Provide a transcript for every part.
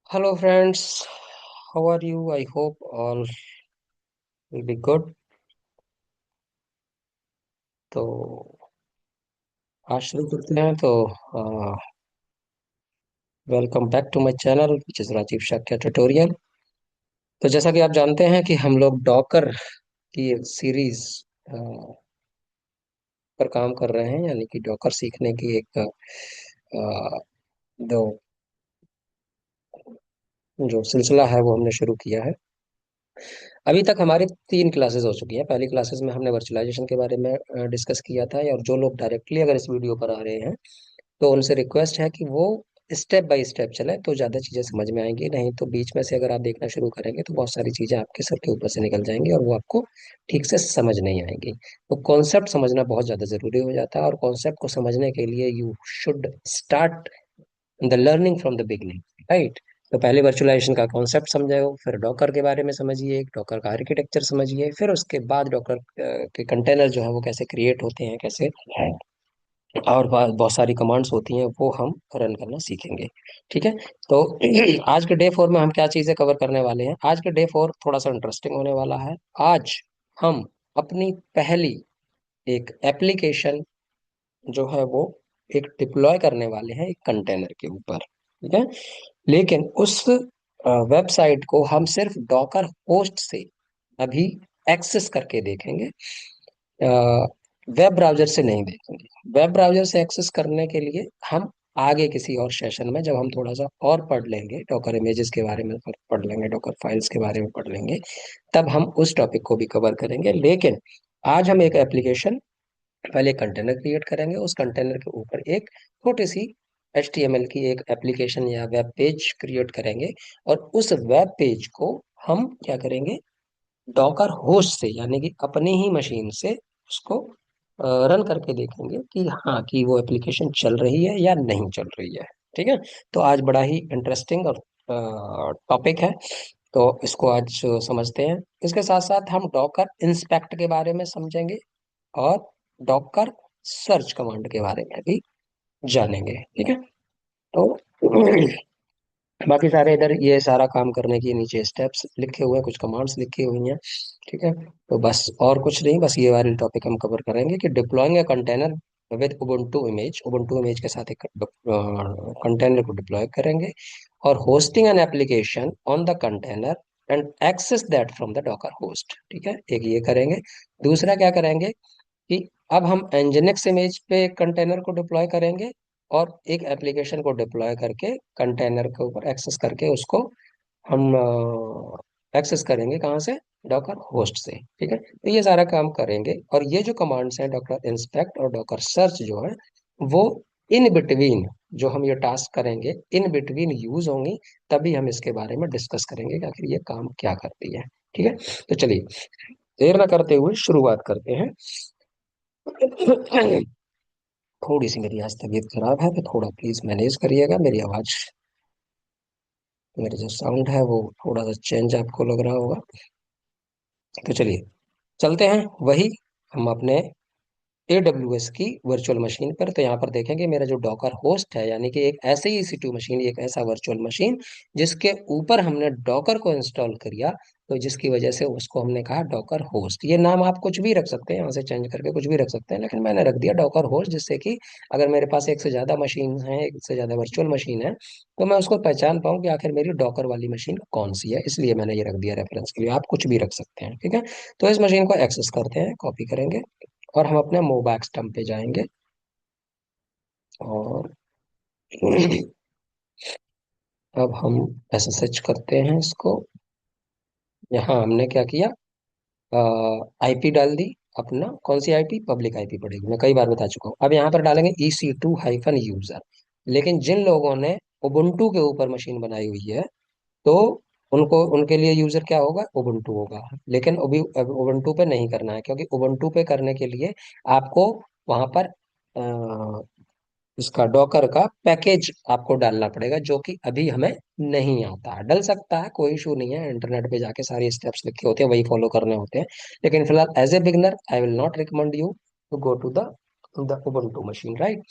Hello friends, how are you? I hope all will be good. तो आज शुरू करते हैं welcome back to my channel which is Rajiv Shakya tutorial. तो जैसा कि आप जानते हैं कि हम लोग डॉकर की एक सीरीज पर काम कर रहे हैं, यानी कि डॉकर सीखने की एक दो जो सिलसिला है वो हमने शुरू किया है। अभी तक हमारी 3 क्लासेस हो चुकी हैं। पहली क्लासेस में हमने वर्चुअलाइजेशन के बारे में डिस्कस किया था, और जो लोग डायरेक्टली अगर इस वीडियो पर आ रहे हैं तो उनसे रिक्वेस्ट है कि वो स्टेप बाय स्टेप चले तो ज़्यादा चीज़ें समझ में आएंगी। नहीं तो बीच में से अगर आप देखना शुरू करेंगे तो बहुत सारी चीज़ें आपके सर के ऊपर से निकल जाएंगी और वो आपको ठीक से समझ नहीं आएंगी। तो कॉन्सेप्ट समझना बहुत ज़्यादा ज़रूरी हो जाता है, और कॉन्सेप्ट को समझने के लिए you should start the learning from the beginning, right. तो पहले वर्चुअलाइजेशन का कॉन्सेप्ट समझे हो, फिर डॉकर के बारे में समझिए, डॉकर का आर्किटेक्चर समझिए, फिर उसके बाद डॉकर के कंटेनर जो है वो कैसे क्रिएट होते हैं, कैसे और बहुत सारी कमांड्स होती हैं वो हम रन करना सीखेंगे। ठीक है। तो आज के डे 4 में हम क्या चीजें कवर करने वाले हैं? आज के डे 4 थोड़ा सा इंटरेस्टिंग होने वाला है। आज हम अपनी पहली एक एप्लीकेशन जो है वो एक डिप्लॉय करने वाले हैं एक कंटेनर के ऊपर। ठीक है। लेकिन उस वेबसाइट को हम सिर्फ डॉकर होस्ट से अभी एक्सेस करके देखेंगे, वेब ब्राउजर से नहीं देखेंगे। वेब ब्राउजर से एक्सेस करने के लिए हम आगे किसी और सेशन में, जब हम थोड़ा सा और पढ़ लेंगे, डॉकर इमेजेस के बारे में पढ़ लेंगे, डॉकर फाइल्स के बारे में पढ़ लेंगे, तब हम उस टॉपिक को भी कवर करेंगे। लेकिन आज हम एक एप्लीकेशन, पहले कंटेनर क्रिएट करेंगे, उस कंटेनर के ऊपर एक छोटी सी HTML की एक एप्लीकेशन या वेब पेज क्रिएट करेंगे, और उस वेब पेज को हम क्या करेंगे, डॉकर होस्ट से यानी कि अपनी ही मशीन से उसको रन करके देखेंगे कि हाँ, कि वो एप्लीकेशन चल रही है या नहीं चल रही है। ठीक है। तो आज बड़ा ही इंटरेस्टिंग और टॉपिक है, तो इसको आज समझते हैं। इसके साथ साथ हम डॉकर इंस्पेक्ट के बारे में समझेंगे, और डॉकर सर्च कमांड के बारे में भी जानेंगे। ठीक है। तो बाकी सारे इधर ये सारा काम करने के नीचे स्टेप्स लिखे हुए हैं, कुछ कमांड्स लिखी हुई हैं। ठीक है। तो बस और कुछ नहीं, बस ये वाली टॉपिक हम कवर करेंगे कि deploying a container with Ubuntu image के साथ एक कंटेनर को डिप्लॉय करेंगे, और hosting an application on the container and access that from the Docker host. ठीक है, एक ये करेंगे। दूसरा क्या करेंगे कि अब हम एनजिनिक्स इमेज पे एक कंटेनर को डिप्लॉय करेंगे, और एक एप्लीकेशन को डिप्लॉय करके कंटेनर के ऊपर एक्सेस करके उसको हम एक्सेस करेंगे कहाँ से, डॉकर होस्ट से। ठीक है। तो ये सारा काम करेंगे, और ये जो कमांड्स हैं डॉकर इंस्पेक्ट और डॉकर सर्च जो है वो इन बिटवीन, जो हम ये टास्क करेंगे इन बिटवीन यूज होंगी, तभी हम इसके बारे में डिस्कस करेंगे कि आखिर ये काम क्या करती है। ठीक है। तो चलिए देर ना करते हुए शुरुआत करते हैं। थोड़ी सी मेरी आज तबीयत खराब है, तो थोड़ा प्लीज मैनेज करिएगा। मेरी आवाज, मेरी जो साउंड है वो थोड़ा सा चेंज आपको लग रहा होगा। तो चलिए चलते हैं वही, हम अपने AWS की वर्चुअल मशीन पर। तो यहाँ पर देखेंगे मेरा जो डॉकर होस्ट है, यानी कि एक ऐसे ही EC2 मशीन, एक ऐसा वर्चुअल मशीन जिसके ऊपर हमने डॉकर को इंस्टॉल किया, तो जिसकी वजह से उसको हमने कहा डॉकर होस्ट। ये नाम आप कुछ भी रख सकते हैं, यहाँ से चेंज करके कुछ भी रख सकते हैं, लेकिन मैंने रख दिया डॉकर होस्ट, जिससे कि अगर मेरे पास एक से ज्यादा मशीन है, एक से ज्यादा वर्चुअल मशीन है, तो मैं उसको पहचान पाऊँ कि आखिर मेरी डॉकर वाली मशीन कौन सी है। इसलिए मैंने ये रख दिया रेफरेंस के लिए, आप कुछ भी रख सकते हैं। ठीक है। तो इस मशीन को एक्सेस करते हैं, कॉपी करेंगे, और हम अपने मोबैक स्टम्प पे जाएंगे, और अब हम SSH करते हैं इसको। यहाँ हमने क्या किया, आईपी डाल दी अपना। कौन सी आईपी? पब्लिक आईपी पड़ेगी, मैं कई बार बता चुका हूँ। अब यहाँ पर डालेंगे EC2-यूजर। लेकिन जिन लोगों ने उबुंटू के ऊपर मशीन बनाई हुई है, तो उनको, उनके लिए यूजर क्या होगा, उबुंटू होगा। लेकिन अभी उबुंटू पे नहीं करना है, क्योंकि उबुंटू पे करने के लिए आपको वहां पर इसका डॉकर का पैकेज आपको डालना पड़ेगा, जो कि अभी हमें नहीं आता है। डल सकता है, कोई इशू नहीं है, इंटरनेट पे जाके सारी स्टेप्स लिखे होते हैं, वही फॉलो करने होते हैं। लेकिन फिलहाल as a beginner I will not recommend you to go to the Ubuntu machine, right.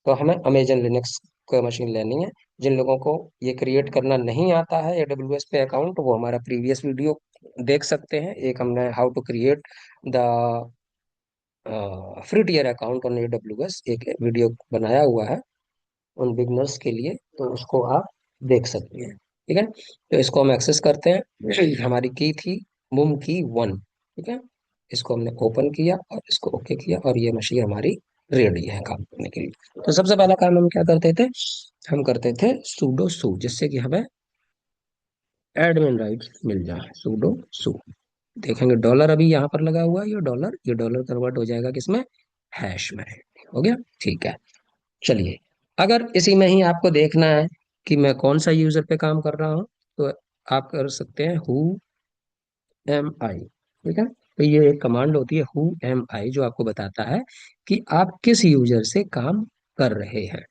तो हमें अमेजन लिनक्स मशीन लेनी है। जिन लोगों को ये क्रिएट करना नहीं आता है AWS पे अकाउंट, वो हमारा प्रीवियस वीडियो देख सकते हैं। एक हमने how to create the free tier account on AWS एक वीडियो बनाया हुआ है उन बिगनर्स के लिए, तो उसको आप देख सकते हैं। ठीक है, तो इसको हम एक्सेस करते हैं। हमारी की थी मुम की 1। ठीक है, इसको हमने ओपन किया और इसको ओके किया, और ये मशीन हमारी रेडी है काम करने के लिए। तो सबसे पहला काम हम क्या करते थे, हम करते थे sudo su, जिससे कि हमें एडमिन राइट्स मिल जाए। sudo su, देखेंगे डॉलर अभी यहाँ पर लगा हुआ है, ये डॉलर कन्वर्ट हो जाएगा किसमें, हैश में। हो गया, ठीक है। चलिए, अगर इसी में ही आपको देखना है कि मैं कौन सा यूजर पे काम कर रहा हूँ, तो आप कर सकते हैं हु एम आई। ठीक है, तो ये एक कमांड होती है हु एम आई, जो आपको बताता है कि आप किस यूजर से काम कर रहे हैं।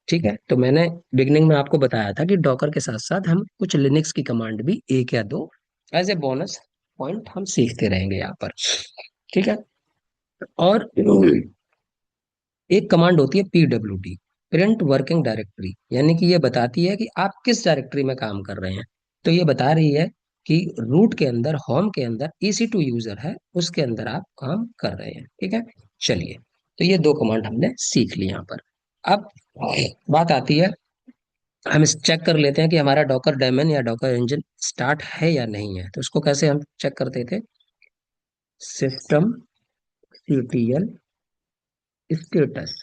ठीक है, तो मैंने बिगनिंग में आपको बताया था कि डॉकर के साथ साथ हम कुछ लिनक्स की कमांड भी एक या दो एज ए बोनस पॉइंट हम सीखते रहेंगे यहाँ पर। ठीक है, और एक कमांड होती है PWD, प्रिंट वर्किंग डायरेक्टरी, यानी कि ये बताती है कि आप किस डायरेक्टरी में काम कर रहे हैं। तो ये बता रही है कि रूट के अंदर, होम के अंदर EC2 यूजर है, उसके अंदर आप काम कर रहे हैं। ठीक है, चलिए, तो ये दो कमांड हमने सीख ली यहाँ पर। अब बात आती है, हम इस चेक कर लेते हैं कि हमारा डॉकर डेमन या डॉकर इंजन स्टार्ट है या नहीं है। तो उसको कैसे हम चेक करते थे, सिस्टम CTL स्टेटस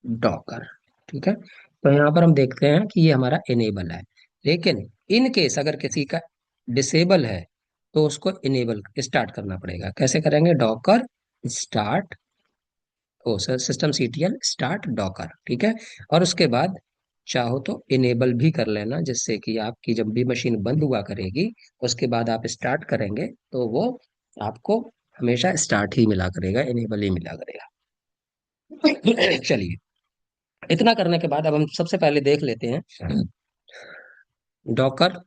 डॉकर। ठीक है, तो यहाँ पर हम देखते हैं कि ये हमारा इनेबल है, लेकिन इन केस अगर किसी का डिसेबल है तो उसको इनेबल स्टार्ट करना पड़ेगा। कैसे करेंगे, docker start, or sir, system CTL start docker. ठीक है, और उसके बाद चाहो तो इनेबल भी कर लेना, जिससे कि आपकी जब भी मशीन बंद हुआ करेगी, उसके बाद आप स्टार्ट करेंगे तो वो आपको हमेशा स्टार्ट ही मिला करेगा, इनेबल ही मिला करेगा। चलिए, इतना करने के बाद अब हम सबसे पहले देख लेते हैं डॉकर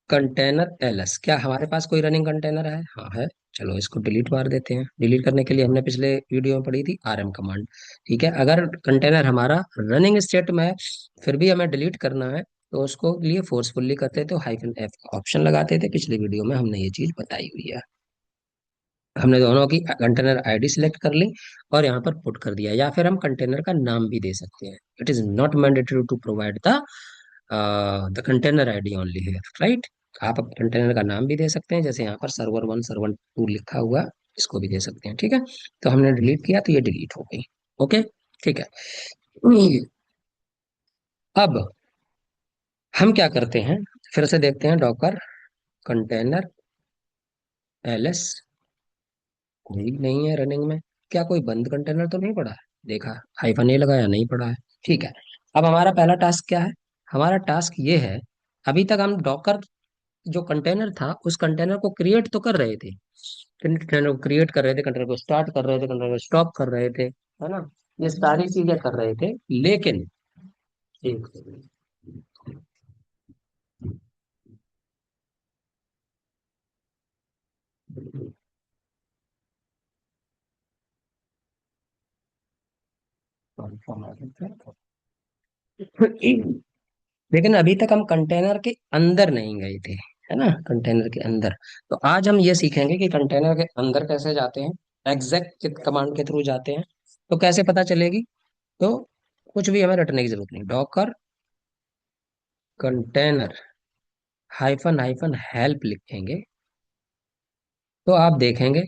कंटेनर LS, क्या हमारे पास कोई रनिंग कंटेनर है? हाँ है। चलो इसको डिलीट मार देते हैं। डिलीट करने के लिए हमने पिछले वीडियो में पढ़ी थी RM कमांड। ठीक है, अगर कंटेनर हमारा रनिंग स्टेट में है फिर भी हमें डिलीट करना है, तो उसको लिए फोर्सफुली करते थे, तो -F का ऑप्शन लगाते थे। पिछले वीडियो में हमने ये चीज बताई हुई है। हमने दोनों की कंटेनर ID सिलेक्ट कर ली और यहाँ पर पुट कर दिया, या फिर हम कंटेनर का नाम भी दे सकते हैं। It is not mandatory to provide the container ID only here, right. आप कंटेनर का नाम भी दे सकते हैं, जैसे यहाँ पर सर्वर 1 सर्वर 2 लिखा हुआ, इसको भी दे सकते हैं। ठीक है, तो हमने डिलीट किया तो ये डिलीट हो गई। ओके, ठीक है। अब हम क्या करते हैं, फिर से देखते हैं डॉकर कंटेनर LS, कोई नहीं है रनिंग में। क्या कोई बंद कंटेनर तो नहीं पड़ा है? देखा, -A लगाया, नहीं पड़ा है। ठीक है, अब हमारा पहला टास्क क्या है, हमारा टास्क ये है, अभी तक हम डॉकर जो कंटेनर था उस कंटेनर को क्रिएट तो कर रहे थे, कंटेनर को क्रिएट कर रहे थे, कंटेनर को स्टार्ट कर रहे थे, कंटेनर को स्टॉप कर रहे थे, है ना, ये सारी चीजें कर रहे थे। लेकिन एक लेकिन अभी तक हम कंटेनर के अंदर नहीं गए थे, है ना, कंटेनर के अंदर। तो आज हम ये सीखेंगे कि कंटेनर के अंदर कैसे जाते हैं, एग्जैक्ट कमांड के थ्रू जाते हैं। तो कैसे पता चलेगी, तो कुछ भी हमें रटने की जरूरत नहीं, डॉकर कंटेनर हाइफन हेल्प लिखेंगे, तो आप देखेंगे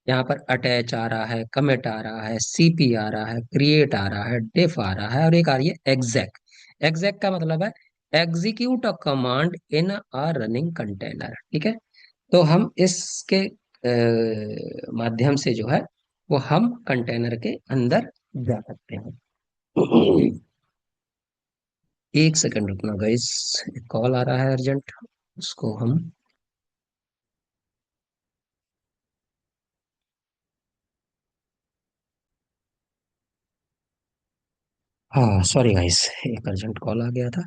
यहाँ पर अटैच आ रहा है, कमिट आ रहा है, CP आ रहा है, क्रिएट आ रहा है, डिफ आ रहा है, और एक आ रही है एग्जैक। एग्जैक का मतलब है execute a command in a running container. ठीक है, तो हम इसके माध्यम से जो है वो हम कंटेनर के अंदर जा सकते हैं। एक सेकंड रुकना गाइस, कॉल आ रहा है अर्जेंट, उसको हम, हाँ सॉरी गाइस, एक अर्जेंट कॉल आ गया था।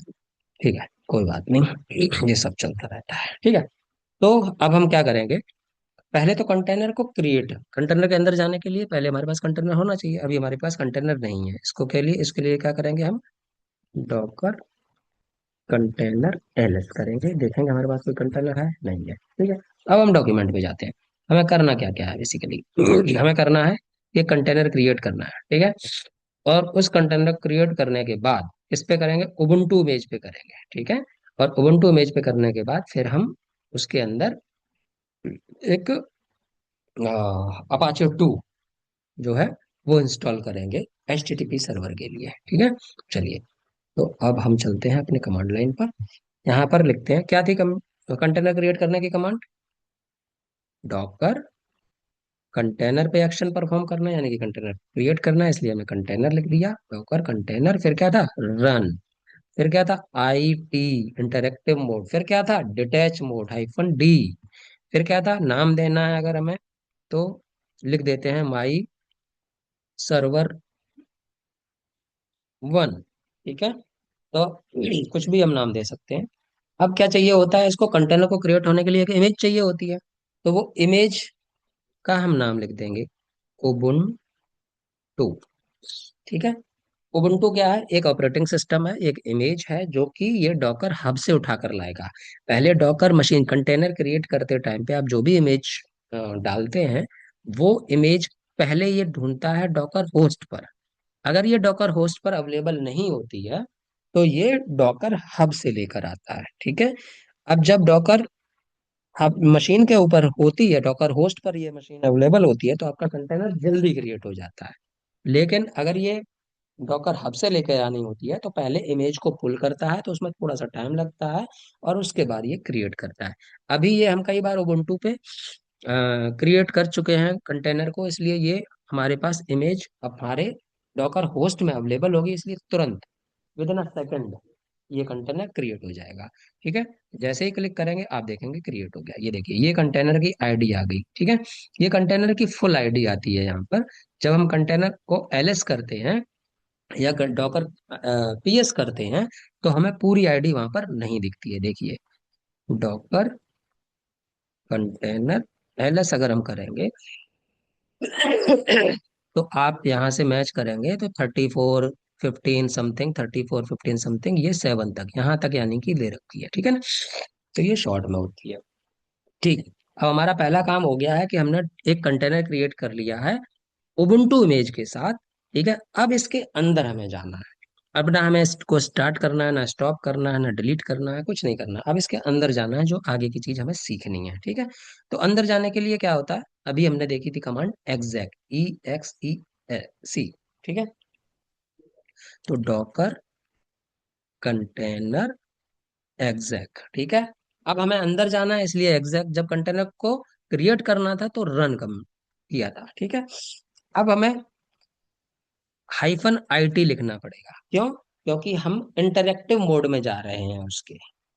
ठीक है, कोई बात नहीं, ये सब चलता रहता है। ठीक है, तो अब हम क्या करेंगे, पहले तो कंटेनर को क्रिएट, कंटेनर के अंदर जाने के लिए पहले हमारे पास कंटेनर होना चाहिए। अभी हमारे पास कंटेनर नहीं है, इसको के लिए इसके लिए क्या करेंगे हम, डॉकर कंटेनर एलएस करेंगे, देखेंगे हमारे पास कोई कंटेनर है नहीं है, ठीक है। अब हम डॉक्यूमेंट पे जाते हैं। हमें करना क्या क्या है बेसिकली, हमें करना है ये कंटेनर क्रिएट करना है, ठीक है। और उस कंटेनर क्रिएट करने के बाद इस पे करेंगे, उबुंटू इमेज पे करेंगे, ठीक है। और उबुंटू इमेज पे करने के बाद फिर हम उसके अंदर एक अपाचे 2 जो है वो इंस्टॉल करेंगे HTTP सर्वर के लिए, ठीक है। चलिए, तो अब हम चलते हैं अपने कमांड लाइन पर। यहाँ पर लिखते हैं क्या थी कंटेनर क्रिएट करने की कमांड, डॉकर कंटेनर पे एक्शन परफॉर्म करना है, यानी कि कंटेनर क्रिएट करना है, इसलिए हमने कंटेनर लिख दिया, डॉकर कंटेनर, फिर क्या था, रन, फिर क्या था, IT इंटरेक्टिव मोड, फिर क्या था, डिटैच मोड -D, फिर क्या था, नाम देना है अगर हमें तो लिख देते हैं माई सर्वर 1, ठीक है। तो कुछ भी हम नाम दे सकते हैं। अब क्या चाहिए होता है, इसको कंटेनर को क्रिएट होने के लिए एक इमेज चाहिए होती है, तो वो इमेज का हम नाम लिख देंगे उबुंटू, ठीक है। उबुंटू क्या है, एक ऑपरेटिंग सिस्टम है, एक इमेज है जो कि ये डॉकर हब से उठाकर लाएगा। पहले डॉकर मशीन कंटेनर क्रिएट करते टाइम पे आप जो भी इमेज डालते हैं, वो इमेज पहले ये ढूंढता है डॉकर होस्ट पर। अगर ये डॉकर होस्ट पर अवेलेबल नहीं होती है तो ये डॉकर हब से लेकर आता है, ठीक है। अब जब डॉकर हब मशीन के ऊपर होती है, डॉकर होस्ट पर ये मशीन अवेलेबल होती है, तो आपका कंटेनर जल्दी क्रिएट हो जाता है। लेकिन अगर ये डॉकर हब से लेकर आनी होती है तो पहले इमेज को पुल करता है, तो उसमें थोड़ा सा टाइम लगता है, और उसके बाद ये क्रिएट करता है। अभी ये हम कई बार उबुंटू पे क्रिएट कर चुके हैं कंटेनर को, इसलिए ये हमारे पास इमेज हमारे डॉकर होस्ट में अवेलेबल होगी, इसलिए तुरंत विद इन अ सेकेंड ये कंटेनर क्रिएट हो जाएगा, ठीक है। जैसे ही क्लिक करेंगे आप देखेंगे क्रिएट हो गया, ये देखिए ये कंटेनर की आईडी आ गई, ठीक है। ये कंटेनर की फुल आईडी आती है यहाँ पर। जब हम कंटेनर को एलएस करते हैं या डॉकर PS करते हैं तो हमें पूरी आईडी वहां पर नहीं दिखती है, देखिए डॉकर कंटेनर एलएस अगर हम करेंगे तो आप यहाँ से मैच करेंगे तो 34 15 समथिंग, 34 15 समथिंग, ये 7 तक, यहाँ तक यानी कि ले रखी है, ठीक है ना। तो ये शॉर्ट में होती है, ठीक। अब हमारा पहला काम हो गया है कि हमने एक कंटेनर क्रिएट कर लिया है उबुंटू इमेज के साथ, ठीक है। अब इसके अंदर हमें जाना है। अब ना हमें इसको स्टार्ट करना है, ना स्टॉप करना है, ना डिलीट करना है, कुछ नहीं करना। अब इसके अंदर जाना है, जो आगे की चीज हमें सीखनी है, ठीक है। तो अंदर जाने के लिए क्या होता है, अभी हमने देखी थी कमांड exec, EXEC, ठीक है। तो डॉकर कंटेनर exec, ठीक है। अब हमें अंदर जाना है, इसलिए exec जब कंटेनर को क्रिएट करना था तो रन कम किया था, ठीक है। अब हमें -IT लिखना पड़ेगा, क्यों, क्योंकि हम इंटरेक्टिव मोड में जा रहे हैं, उसके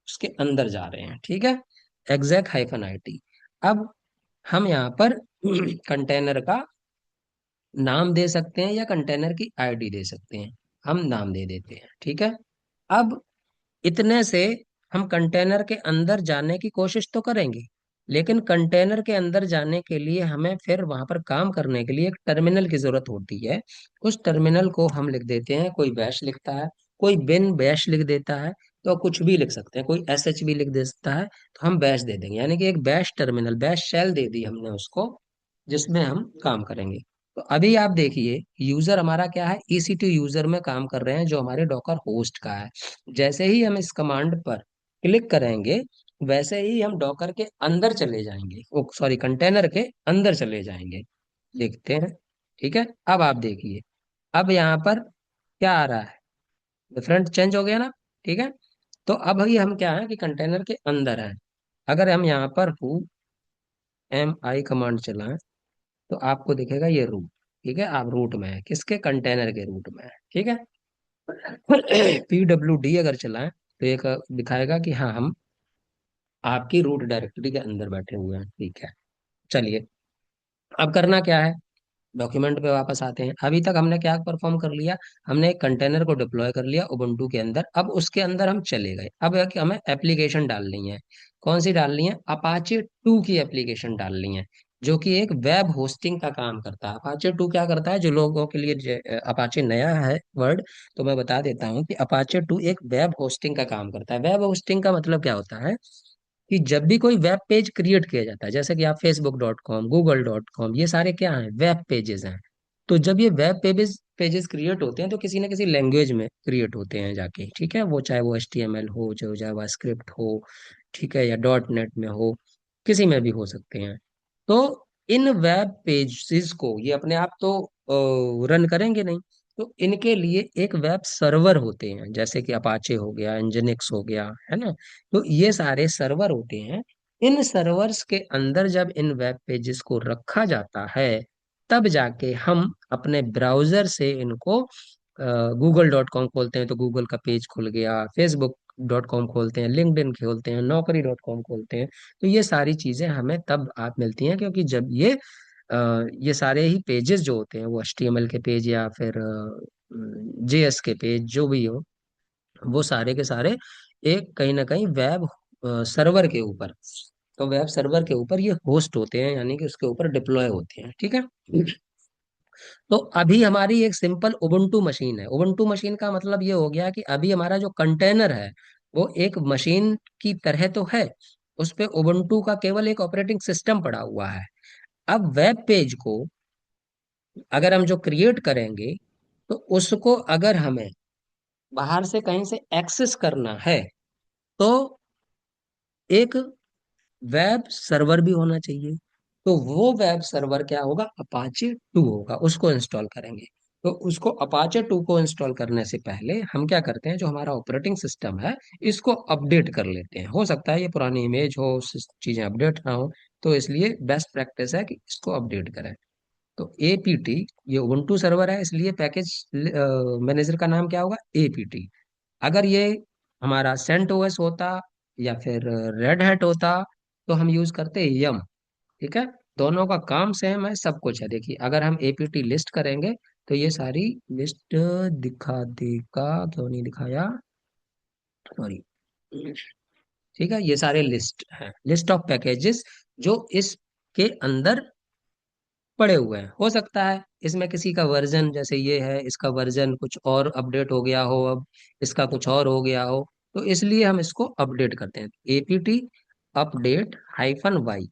उसके अंदर जा रहे हैं, ठीक है। exec -IT। अब हम यहाँ पर कंटेनर का नाम दे सकते हैं या कंटेनर की आईडी दे सकते हैं, हम नाम दे देते हैं, ठीक है। अब इतने से हम कंटेनर के अंदर जाने की कोशिश तो करेंगे, लेकिन कंटेनर के अंदर जाने के लिए हमें फिर वहां पर काम करने के लिए एक टर्मिनल की जरूरत होती है। उस टर्मिनल को हम लिख देते हैं, कोई बैश लिखता है, कोई बिन बैश लिख देता है, तो कुछ भी लिख सकते हैं, कोई SH भी लिख देता है, तो हम बैश दे देंगे, यानी कि एक बैश टर्मिनल, बैश शेल दे दी हमने उसको, जिसमें हम काम करेंगे। तो अभी आप देखिए यूजर हमारा क्या है, EC2 यूजर में काम कर रहे हैं, जो हमारे डॉकर होस्ट का है। जैसे ही हम इस कमांड पर क्लिक करेंगे वैसे ही हम डॉकर के अंदर चले जाएंगे, ओ सॉरी कंटेनर के अंदर चले जाएंगे, देखते हैं, ठीक है। अब आप देखिए, अब यहाँ पर क्या आ रहा है, डिफरेंट चेंज हो गया ना, ठीक है। तो अब ही हम क्या है कि कंटेनर के अंदर हैं। अगर हम यहाँ पर MI कमांड चलाएं तो आपको दिखेगा ये रूट, ठीक है। आप रूट में है, किसके, कंटेनर के रूट में है, ठीक है। PWD अगर चलाएं तो एक दिखाएगा कि हाँ हम आपकी रूट डायरेक्टरी के अंदर बैठे हुए हैं, ठीक है। चलिए, अब करना क्या है, डॉक्यूमेंट पे वापस आते हैं। अभी तक हमने क्या परफॉर्म कर लिया, हमने एक कंटेनर को डिप्लॉय कर लिया उबुंटू के अंदर। अब उसके अंदर हम चले गए, अब है कि हमें एप्लीकेशन डालनी है। कौन सी डालनी है, अपाचे 2 की एप्लीकेशन डालनी है। जो कि एक वेब होस्टिंग का काम करता है। अपाचे टू क्या करता है, जो लोगों के लिए अपाचे नया है वर्ड, तो मैं बता देता हूँ कि अपाचे टू एक वेब होस्टिंग का काम करता है। वेब होस्टिंग का मतलब क्या होता है कि जब भी कोई वेब पेज क्रिएट किया जाता है, जैसे कि आप facebook.com, google.com, ये सारे क्या हैं, वेब पेजेस हैं। तो जब ये वेब पेजेस पेजेस क्रिएट होते हैं तो किसी ना किसी लैंग्वेज में क्रिएट होते हैं जाके, ठीक है, वो चाहे वो HTML हो, जो जावास्क्रिप्ट हो, ठीक है, या .NET में हो, किसी में भी हो सकते हैं। तो इन वेब पेजेस को ये अपने आप तो रन करेंगे नहीं, तो इनके लिए एक वेब सर्वर होते हैं, जैसे कि अपाचे हो गया, nginx हो गया, है ना। तो ये सारे सर्वर होते हैं। इन सर्वर्स के अंदर जब इन वेब पेजेस को रखा जाता है, तब जाके हम अपने ब्राउजर से इनको google.com खोलते हैं तो गूगल का पेज खुल गया, facebook.com खोलते हैं, लिंक्डइन खोलते हैं, नौकरी.com खोलते हैं। तो ये सारी चीजें हमें तब आप मिलती हैं, क्योंकि जब ये सारे ही पेजेस जो होते हैं, वो HTML के पेज या फिर JS के पेज जो भी हो, वो सारे के सारे एक कहीं ना कहीं वेब सर्वर के ऊपर, तो वेब सर्वर के ऊपर ये होस्ट होते हैं, यानी कि उसके ऊपर डिप्लॉय होते हैं, ठीक है। तो अभी हमारी एक सिंपल उबुंटू मशीन है। उबुंटू मशीन का मतलब ये हो गया कि अभी हमारा जो कंटेनर है वो एक मशीन की तरह तो है, उस पे उबुंटू का केवल एक ऑपरेटिंग सिस्टम पड़ा हुआ है। अब वेब पेज को अगर हम जो क्रिएट करेंगे, तो उसको अगर हमें बाहर से कहीं से एक्सेस करना है, तो एक वेब सर्वर भी होना चाहिए। तो वो वेब सर्वर क्या होगा, अपाचे टू होगा, उसको इंस्टॉल करेंगे। तो उसको अपाचे टू को इंस्टॉल करने से पहले हम क्या करते हैं, जो हमारा ऑपरेटिंग सिस्टम है, इसको अपडेट कर लेते हैं। हो सकता है ये पुरानी इमेज हो, चीजें अपडेट ना हो, तो इसलिए बेस्ट प्रैक्टिस है कि इसको अपडेट करें। तो APT, ये उबुंटू सर्वर है, इसलिए पैकेज मैनेजर का नाम क्या होगा, APT। अगर ये हमारा सेंट ओएस होता या फिर रेड हैट होता, तो हम यूज करते यम, ठीक है। दोनों का काम सेम है, सब कुछ है। देखिए अगर हम APT लिस्ट करेंगे, तो ये सारी लिस्ट दिखा देगा, क्यों नहीं दिखाया, सॉरी, ठीक है, ये सारे लिस्ट हैं, लिस्ट ऑफ पैकेजेस जो इसके अंदर पड़े हुए हैं। हो सकता है इसमें किसी का वर्जन, जैसे ये है, इसका वर्जन कुछ और अपडेट हो गया हो, अब इसका कुछ और हो गया हो, तो इसलिए हम इसको अपडेट करते हैं। APT अपडेट -y,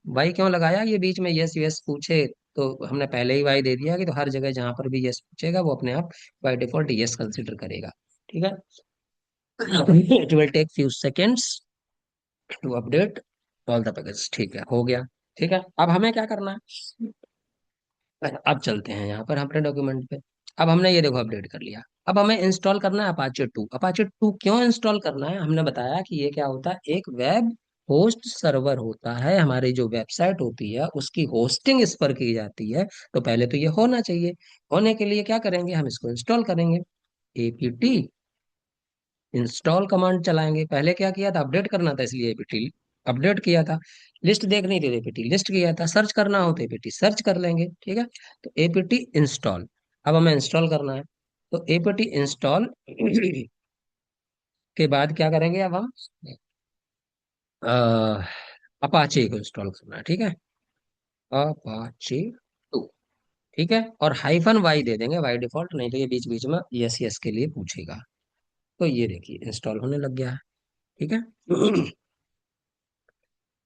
वाई क्यों लगाया, ये बीच में यस यस पूछे तो हमने पहले ही वाई दे दिया कि तो हर जगह जहां पर भी यस पूछेगा वो अपने आप बाय डिफॉल्ट यस कंसिडर करेगा, ठीक है। It will take few seconds to update all the package, ठीक है, हो गया। ठीक है, अब हमें क्या करना है, अब चलते हैं यहाँ पर अपने डॉक्यूमेंट पे। अब हमने ये देखो अपडेट कर लिया। अब हमें इंस्टॉल करना है अपाचे टू। अपाचे टू क्यों इंस्टॉल करना है, हमने बताया कि ये क्या होता है, एक वेब होस्ट सर्वर होता है। हमारी जो वेबसाइट होती है उसकी होस्टिंग इस पर की जाती है, तो पहले तो ये होना चाहिए। होने के लिए क्या करेंगे, हम इसको इंस्टॉल करेंगे। APT इंस्टॉल कमांड चलाएंगे। पहले क्या किया था, अपडेट करना था, इसलिए APT अपडेट किया था। लिस्ट देखनी थी तो APT लिस्ट किया था, सर्च करना हो तो APT सर्च कर लेंगे, ठीक है। तो APT इंस्टॉल, अब हमें इंस्टॉल करना है। तो APT इंस्टॉल के बाद क्या करेंगे, अब हम अपाचे को इंस्टॉल करना है, ठीक है, अपाचे टू, ठीक है। और -y दे देंगे बाई डिफॉल्ट, नहीं तो ये बीच बीच में यस यस के लिए पूछेगा। तो ये देखिए इंस्टॉल होने लग गया है, ठीक है।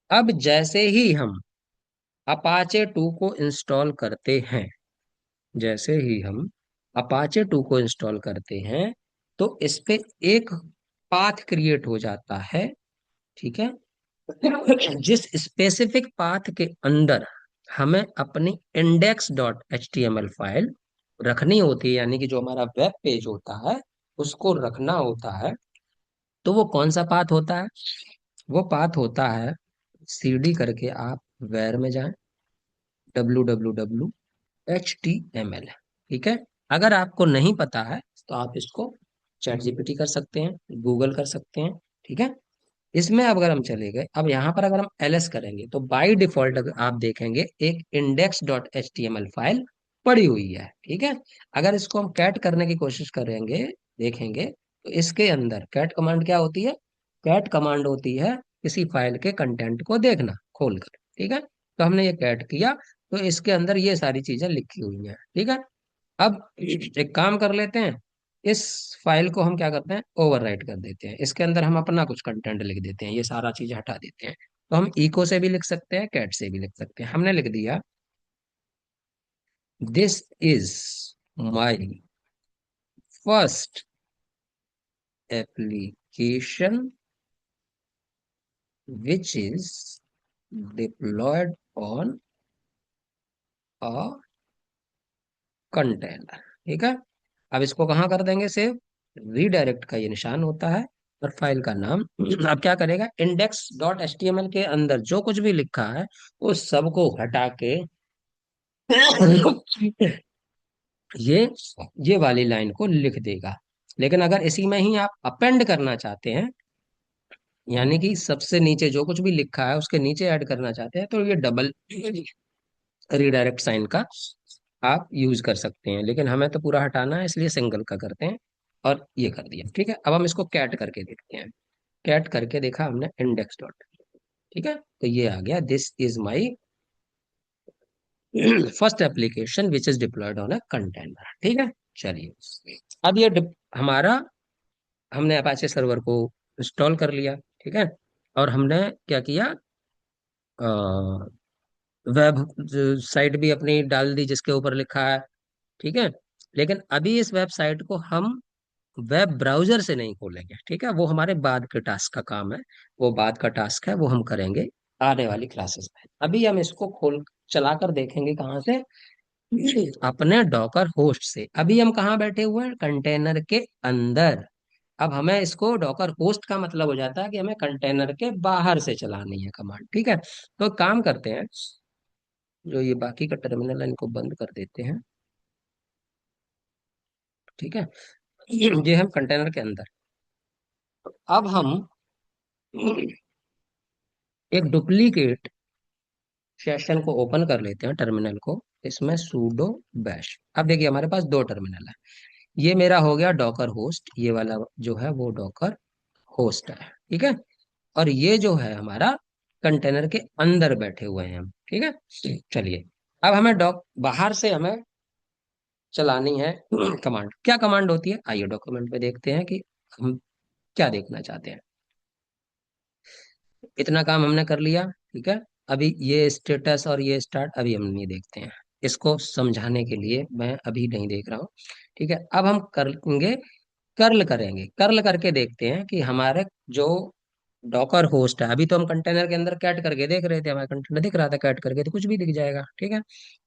अब जैसे ही हम अपाचे टू को इंस्टॉल करते हैं, जैसे ही हम अपाचे टू को इंस्टॉल करते हैं, तो इस पे एक पाथ क्रिएट हो जाता है, ठीक है। जिस स्पेसिफिक पाथ के अंदर हमें अपनी index.html फाइल रखनी होती है, यानी कि जो हमारा वेब पेज होता है उसको रखना होता है, तो वो कौन सा पाथ होता है, वो पाथ होता है, CD करके आप वेर में जाएं, www.html, ठीक है। अगर आपको नहीं पता है तो आप इसको चैट जीपीटी कर सकते हैं, गूगल कर सकते हैं, ठीक है। इसमें अब अगर हम चले गए, अब यहाँ पर अगर हम ls करेंगे, तो बाय डिफॉल्ट अगर आप देखेंगे एक index.html फाइल पड़ी हुई है, ठीक है। अगर इसको हम कैट करने की कोशिश करेंगे, देखेंगे, तो इसके अंदर कैट कमांड क्या होती है, कैट कमांड होती है किसी फाइल के कंटेंट को देखना खोल कर, ठीक है। तो हमने ये कैट किया, तो इसके अंदर ये सारी चीजें लिखी हुई हैं, ठीक है। अब एक काम कर लेते हैं, इस फाइल को हम क्या करते हैं, ओवरराइट कर देते हैं, इसके अंदर हम अपना कुछ कंटेंट लिख देते हैं, ये सारा चीज हटा देते हैं। तो हम इको से भी लिख सकते हैं, कैट से भी लिख सकते हैं। हमने लिख दिया, this is my first application which is diploid on a container, ठीक है। अब इसको कहाँ कर देंगे सेव, रीडायरेक्ट का ये निशान होता है, और फाइल का नाम अब क्या करेगा, index dot H T M L के अंदर जो कुछ भी लिखा है उस सबको हटा के ये ये वाली लाइन को लिख देगा। लेकिन अगर इसी में ही आप अपेंड करना चाहते हैं, यानी कि सबसे नीचे जो कुछ भी लिखा है उसके नीचे ऐड करना चाहते हैं, तो ये डबल रीडायरेक्ट साइन का आप यूज कर सकते हैं, लेकिन हमें तो पूरा हटाना है इसलिए सिंगल का करते हैं। और ये कर दिया, ठीक है। अब हम इसको कैट करके देखते हैं। कैट करके देखा हमने इंडेक्स डॉट, ठीक है, तो ये आ गया, this is my first application which is diploid on a container, ठीक है। चलिए, अब ये हमारा, हमने अपाचे सर्वर को इंस्टॉल कर लिया, ठीक है। और हमने क्या किया, वेब साइट भी अपनी डाल दी जिसके ऊपर लिखा है, ठीक है। लेकिन अभी इस वेबसाइट को हम वेब ब्राउजर से नहीं खोलेंगे, ठीक है, वो हमारे बाद के टास्क का काम है, वो बाद का टास्क है, वो हम करेंगे आने वाली क्लासेस में। अभी हम इसको खोल चलाकर देखेंगे कहाँ से, अपने डॉकर होस्ट से। अभी हम कहाँ बैठे हुए हैं, कंटेनर के अंदर। अब हमें इसको डॉकर होस्ट का मतलब हो जाता है कि हमें कंटेनर के बाहर से चलानी है कमांड, ठीक है। तो काम करते हैं, जो ये बाकी का टर्मिनल है इनको बंद कर देते हैं, ठीक है। ये हम कंटेनर के अंदर, अब हम एक डुप्लीकेट सेशन को ओपन कर लेते हैं, टर्मिनल को, इसमें sudo बैश। अब देखिए हमारे पास दो टर्मिनल है, ये मेरा हो गया डॉकर होस्ट, ये वाला जो है वो डॉकर होस्ट है, ठीक है। और ये जो है हमारा कंटेनर के अंदर बैठे हुए हैं हम, ठीक है। चलिए, अब हमें डॉक बाहर से हमें चलानी है कमांड। क्या कमांड होती है, आइए डॉक्यूमेंट पे देखते हैं कि हम क्या देखना चाहते हैं। इतना काम हमने कर लिया, ठीक है। अभी ये स्टेटस और ये स्टार्ट अभी हम नहीं देखते हैं, इसको समझाने के लिए मैं अभी नहीं देख रहा हूँ, ठीक है। अब हम करेंगे, कर्ल करेंगे, कर्ल करके देखते हैं कि हमारे जो डॉकर होस्ट है, अभी तो हम कंटेनर के अंदर कैट करके देख रहे थे, हमारा कंटेनर दिख रहा था, कैट करके तो कुछ भी दिख जाएगा, ठीक है।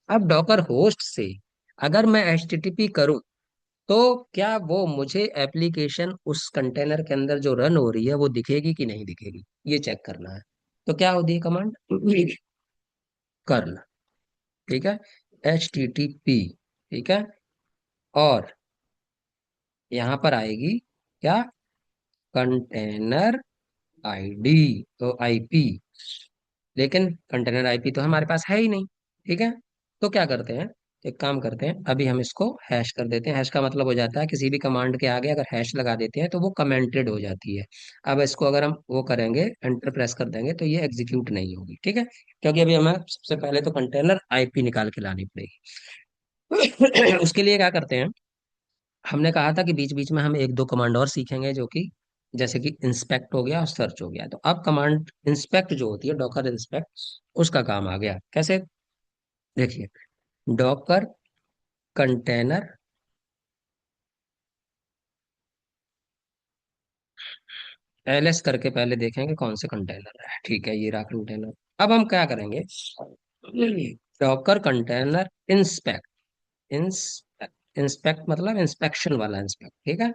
अब डॉकर होस्ट से अगर मैं एचटीटीपी करूं, तो क्या वो मुझे एप्लीकेशन उस कंटेनर के अंदर जो रन हो रही है वो दिखेगी कि नहीं दिखेगी, ये चेक करना है। तो क्या होती है कमांड, कर्ल, ठीक है, एच टी टी पी, ठीक है। और यहाँ पर आएगी क्या, कंटेनर आईडी, तो आईपी, लेकिन कंटेनर आईपी तो हमारे पास है ही नहीं, ठीक है। तो क्या करते हैं, एक काम करते हैं, अभी हम इसको हैश कर देते हैं। हैश का मतलब हो जाता है किसी भी कमांड के आगे अगर हैश लगा देते हैं तो वो कमेंटेड हो जाती है। अब इसको अगर हम वो करेंगे, एंटर प्रेस कर देंगे, तो ये एग्जीक्यूट नहीं होगी, ठीक है, क्योंकि अभी हमें सबसे पहले तो कंटेनर आईपी निकाल के लानी पड़ेगी। उसके लिए क्या करते हैं, हमने कहा था कि बीच बीच में हम एक दो कमांड और सीखेंगे, जो कि जैसे कि इंस्पेक्ट हो गया और सर्च हो गया। तो अब कमांड इंस्पेक्ट जो होती है, डॉकर इंस्पेक्ट, उसका काम आ गया। कैसे, देखिए, डॉकर कंटेनर एलएस करके पहले देखेंगे कौन से कंटेनर है, ठीक है, ये रहा कंटेनर। अब हम क्या करेंगे, Docker container inspect, inspect, inspect मतलब इंस्पेक्शन वाला इंस्पेक्ट, ठीक है।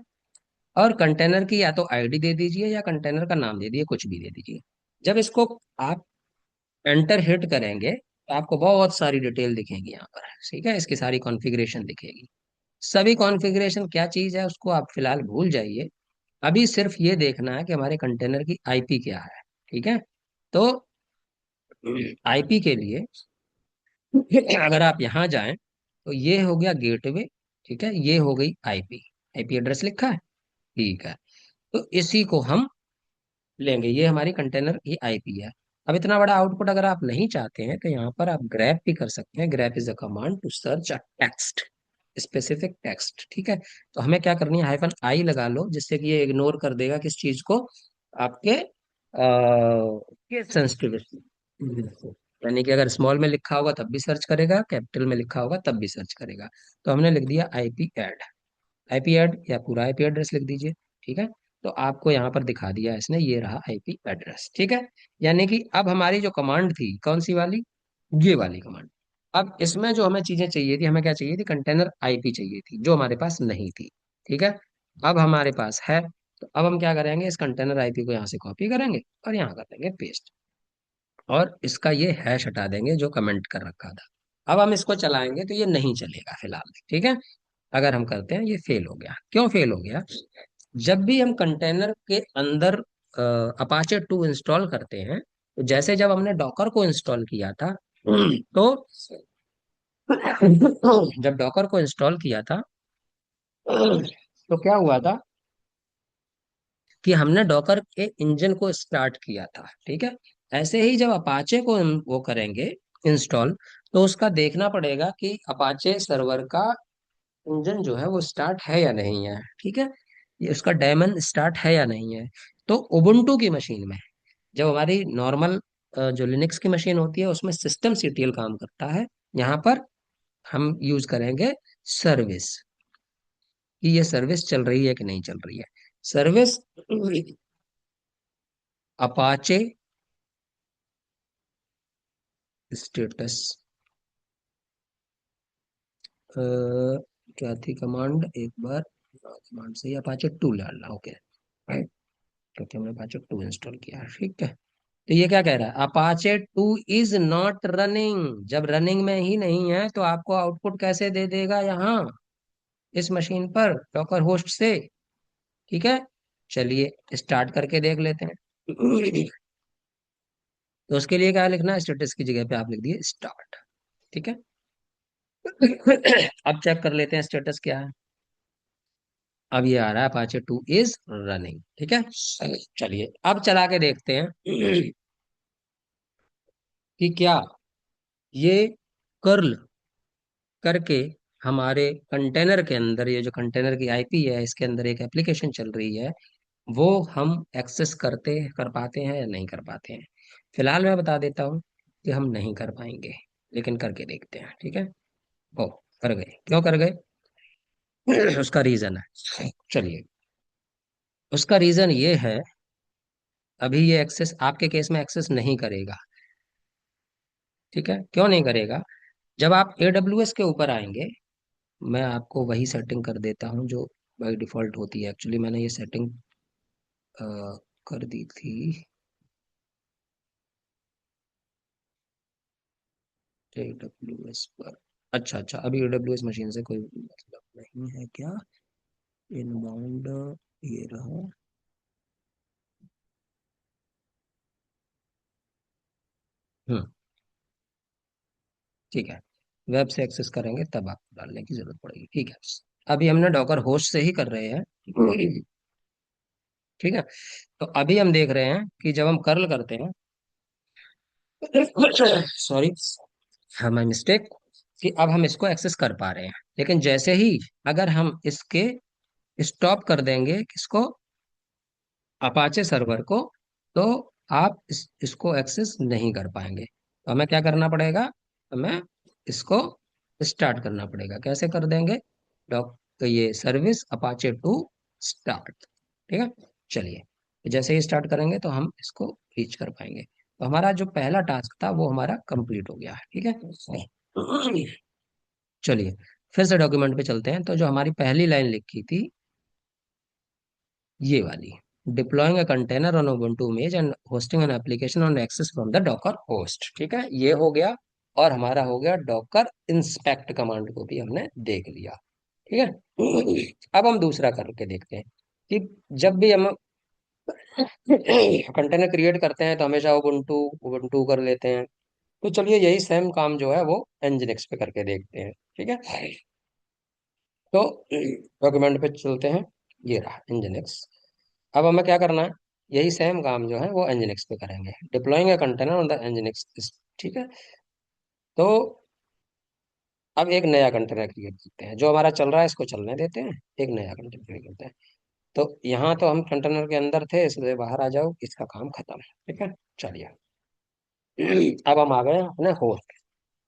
और कंटेनर की या तो आईडी दे दीजिए या कंटेनर का नाम दे दीजिए, कुछ भी दे दीजिए। जब इसको आप एंटर हिट करेंगे तो आपको बहुत सारी डिटेल दिखेगी यहाँ पर, ठीक है, इसकी सारी कॉन्फ़िगरेशन दिखेगी। सभी कॉन्फ़िगरेशन क्या चीज है उसको आप फिलहाल भूल जाइए, अभी सिर्फ ये देखना है कि हमारे कंटेनर की आईपी क्या है, ठीक है। तो आईपी के लिए अगर आप यहाँ जाएं तो ये हो गया गेटवे, ठीक है, ये हो गई आईपी, आईपी एड्रेस लिखा है, ठीक है। तो इसी को हम लेंगे, ये हमारी कंटेनर की आईपी है। अब इतना बड़ा आउटपुट अगर आप नहीं चाहते हैं तो यहाँ पर आप ग्रैप भी कर सकते हैं। Grep is a command to search a text, specific text, ठीक है। तो हमें क्या करनी है, हाइफन आई लगा लो, जिससे कि ये इग्नोर कर देगा किस चीज को, आपके केस सेंसिटिविटी, यानी कि अगर स्मॉल में लिखा होगा तब भी सर्च करेगा, कैपिटल में लिखा होगा तब भी सर्च करेगा। तो हमने लिख दिया आईपी एड, आईपी एड या पूरा आईपी एड्रेस लिख दीजिए, ठीक है। तो आपको यहाँ पर दिखा दिया इसने, ये रहा आईपी एड्रेस, ठीक है। यानी कि अब हमारी जो कमांड थी कौन सी वाली, ये वाली कमांड। अब इसमें जो हमें चीजें चाहिए थी, हमें क्या चाहिए थी, कंटेनर आईपी चाहिए थी, जो हमारे पास नहीं थी, ठीक है। अब हमारे पास है, तो अब हम क्या करेंगे, इस कंटेनर आईपी को यहाँ से कॉपी करेंगे और यहाँ कर देंगे पेस्ट, और इसका ये हैश हटा देंगे जो कमेंट कर रखा था। अब हम इसको चलाएंगे तो ये नहीं चलेगा फिलहाल, ठीक है। अगर हम करते हैं, ये फेल हो गया। क्यों फेल हो गया, जब भी हम कंटेनर के अंदर अपाचे 2 इंस्टॉल करते हैं, तो जैसे जब हमने डॉकर को इंस्टॉल किया था तो जब डॉकर को इंस्टॉल किया था तो क्या हुआ था कि हमने डॉकर के इंजन को स्टार्ट किया था, ठीक है। ऐसे ही जब अपाचे को वो करेंगे इंस्टॉल, तो उसका देखना पड़ेगा कि अपाचे सर्वर का इंजन जो है वो स्टार्ट है या नहीं है, ठीक है। ये उसका डेमन स्टार्ट है या नहीं है। तो उबुंटू की मशीन में, जब हमारी नॉर्मल जो लिनक्स की मशीन होती है उसमें सिस्टम सीटीएल काम करता है, यहाँ पर हम यूज करेंगे सर्विस, कि ये सर्विस चल रही है कि नहीं चल रही है। सर्विस अपाचे स्टेटस, क्या थी कमांड, एक बार कमांड से ही अपाचे 2 डालना, ओके, राइट, क्योंकि हमने अपाचे 2 इंस्टॉल किया है, ठीक है। तो ये क्या कह रहा है, अपाचे 2 इज नॉट रनिंग, जब रनिंग में ही नहीं है तो आपको आउटपुट कैसे दे देगा यहाँ इस मशीन पर डॉकर होस्ट से, ठीक है। चलिए स्टार्ट करके देख लेते हैं। तो उसके लिए क्या लिखना है, स्टेटस की जगह पे आप लिख दिए स्टार्ट, ठीक है। अब चेक कर लेते हैं स्टेटस क्या है। अब ये आ रहा है अपाचे 2 इज रनिंग, ठीक है। चलिए अब चला के देखते हैं कि क्या ये कर्ल करके हमारे कंटेनर के अंदर, ये जो कंटेनर की आईपी है इसके अंदर एक एप्लीकेशन चल रही है, वो हम एक्सेस कर पाते हैं या नहीं कर पाते हैं। फिलहाल मैं बता देता हूँ कि हम नहीं कर पाएंगे, लेकिन करके देखते हैं, ठीक है। ओ, कर गए, क्यों कर गए? उसका रीजन है, चलिए। उसका रीजन ये है, अभी ये एक्सेस आपके केस में एक्सेस नहीं करेगा, ठीक है। क्यों नहीं करेगा, जब आप AWS के ऊपर आएंगे, मैं आपको वही सेटिंग कर देता हूँ जो बाई डिफॉल्ट होती है। एक्चुअली मैंने ये सेटिंग कर दी थी AWS पर। अच्छा अच्छा, अभी AWS मशीन से कोई मतलब नहीं है क्या, इनबाउंड, ये रहा। हम्म, ठीक है। वेब से एक्सेस करेंगे तब आपको डालने की जरूरत पड़ेगी, ठीक है। अभी हमने डॉकर होस्ट से ही कर रहे हैं, ठीक है। तो अभी हम देख रहे हैं कि जब हम कर्ल करते हैं, सॉरी, हमारी मिस्टेक, कि अब हम इसको एक्सेस कर पा रहे हैं। लेकिन जैसे ही अगर हम इसके स्टॉप कर देंगे किसको, अपाचे सर्वर को, तो आप इसको एक्सेस नहीं कर पाएंगे। तो हमें क्या करना पड़ेगा, हमें इसको स्टार्ट करना पड़ेगा। कैसे कर देंगे, डॉक, तो ये सर्विस अपाचे 2 स्टार्ट, ठीक है। चलिए जैसे ही स्टार्ट करेंगे तो हम इसको रीच कर पाएंगे। तो हमारा जो पहला टास्क था वो हमारा कंप्लीट हो गया है, ठीक है। चलिए फिर से डॉक्यूमेंट पे चलते हैं। तो जो हमारी पहली लाइन लिखी थी, ये वाली, deploying a container on Ubuntu image and hosting an application on access from the Docker host, ठीक है, ये हो गया। और हमारा हो गया डॉकर इंस्पेक्ट कमांड को भी हमने देख लिया, ठीक है। अब हम दूसरा करके देखते हैं कि जब भी हम कंटेनर क्रिएट करते हैं तो हमेशा उबुंटू उबुंटू कर लेते हैं। तो चलिए यही सेम काम जो है वो एनजिनिक्स पे करके देखते हैं, ठीक है। तो डॉक्यूमेंट पे चलते हैं, ये रहा एनजिनिक्स। अब हमें क्या करना है, यही सेम काम जो है वो एनजिनिक्स पे करेंगे, deploying a container on the nginx. ठीक है। तो अब एक नया कंटेनर क्रिएट करते हैं, जो हमारा चल रहा है इसको चलने देते हैं, एक नया कंटेनर क्रिएट करते हैं। तो यहाँ तो हम कंटेनर के अंदर थे, इसलिए बाहर आ जाओ, इसका काम खत्म। ठीक है। चलिए। अब हम आ गए अपने होस्ट